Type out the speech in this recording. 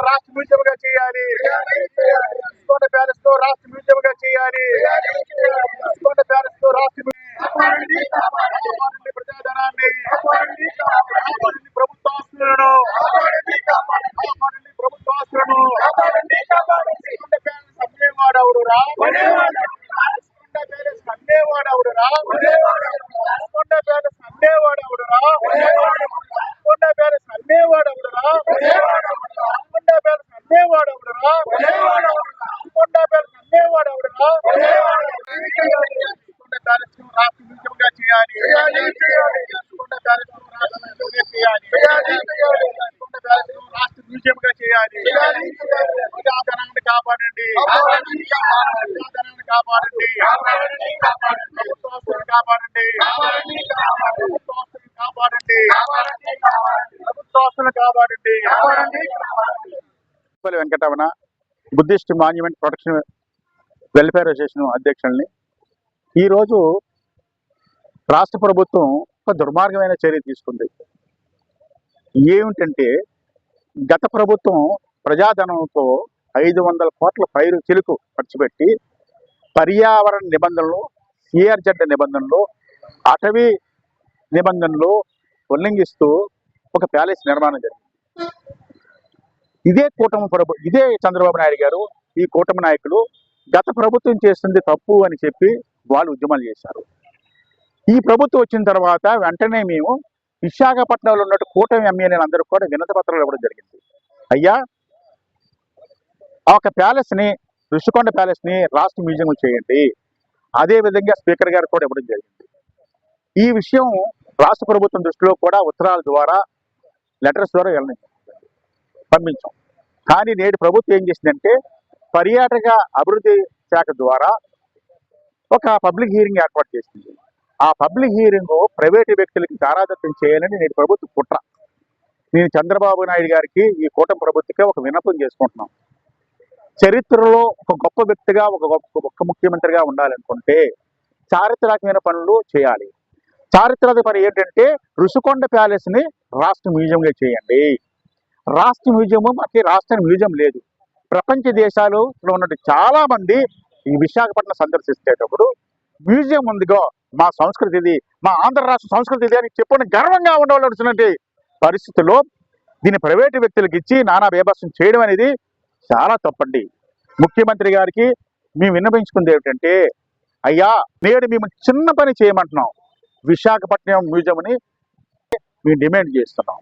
రాష్ట్ర మ్యూజియంగా చేయాలి. రుషికొండ ప్యాలెస్ లో రాష్ట్ర మ్యూజియంగా చేయాలి. రుషికొండ ప్యాలెస్ లో రాష్ట్ర ప్రజాధనాన్ని ప్రభుత్వ ఆస్తులను అమ్మేవాడెవడురా? అమ్మేవాడెవడురా? ప్రజాధనాన్ని కాపాడండి. ప్రజాధనాన్ని కాపాడండి. ప్రభుత్వాస్తులను కాపాడండి. ప్రభుత్వాస్తులను కాపాడండి. ప్రభుత్వాస్తులను కాపాడండి. Venkataramana Buddhist monument protection welfare association అధ్యక్షుల్ని. ఈరోజు రాష్ట్ర ప్రభుత్వం ఒక దుర్మార్గమైన చర్య తీసుకుంది. ఏమిటంటే గత ప్రభుత్వం ప్రజాధనంతో 500 కోట్ల పైరు చిలుకు ఖర్చు పెట్టి పర్యావరణ నిబంధనలు, సిఆర్జెడ్ నిబంధనలు, అటవీ నిబంధనలు ఉల్లంఘిస్తూ ఒక ప్యాలెస్ నిర్మాణం జరిగింది. ఇదే చంద్రబాబు నాయుడు గారు, ఈ కూటమి నాయకులు గత ప్రభుత్వం చేస్తుంది తప్పు అని చెప్పి వాళ్ళు ఉద్యమాలు చేశారు. ఈ ప్రభుత్వం వచ్చిన తర్వాత వెంటనే మేము విశాఖపట్నంలో ఉన్నట్టు కూటమి ఎమ్మెల్యేలు అందరూ కూడా వినతి పత్రాలు ఇవ్వడం జరిగింది. అయ్యా, ఒక ప్యాలెస్ని, రుషికొండ ప్యాలెస్ని రాష్ట్ర మ్యూజియం చేయండి. అదేవిధంగా స్పీకర్ గారు కూడా ఇవ్వడం జరిగింది. ఈ విషయం రాష్ట్ర ప్రభుత్వం దృష్టిలో కూడా ఉత్తరాల ద్వారా, లెటర్స్ ద్వారా పంపించాం. కానీ నేడు ప్రభుత్వం ఏం చేసిందంటే పర్యాటక అభివృద్ధి శాఖ ద్వారా ఒక పబ్లిక్ హీరింగ్ ఏర్పాటు చేసింది. ఆ పబ్లిక్ హీరింగ్ ప్రైవేటు వ్యక్తులకి దారాదత్తం చేయాలని నేటి ప్రభుత్వం కుట్ర. నేను చంద్రబాబు నాయుడు గారికి, ఈ కూటమి ప్రభుత్వకే ఒక విన్నపం చేసుకుంటున్నాం. చరిత్రలో ఒక గొప్ప వ్యక్తిగా, ఒక గొప్ప ముఖ్యమంత్రిగా ఉండాలనుకుంటే చారిత్రాత్మకమైన పనులు చేయాలి. చారిత్రక పని ఏంటంటే రుషికొండ ప్యాలెస్ని రాష్ట్ర మ్యూజియంగా చేయండి. రాష్ట్ర మ్యూజియం, మనకి రాష్ట్ర మ్యూజియం లేదు. ప్రపంచ దేశాలలో ఉన్నట్టు చాలా మంది ఈ విశాఖపట్నం సందర్శించేటప్పుడు మ్యూజియం ఉందిగో, మా సంస్కృతి ఇది, మా ఆంధ్ర రాష్ట్ర సంస్కృతి ఇది అని చెప్పుకుని గర్వంగా ఉండవలసినటువంటి పరిస్థితుల్లో దీన్ని ప్రైవేటు వ్యక్తులకు ఇచ్చి నానా బేభత్సం చేయడం అనేది చాలా తప్పండి. ముఖ్యమంత్రి గారికి మేము విన్నపించుకుంది ఏమిటంటే, అయ్యా నేడు మేము చిన్న పని చేయమంటున్నాం, విశాఖపట్నం మ్యూజియంని మేము డిమాండ్ చేస్తున్నాం.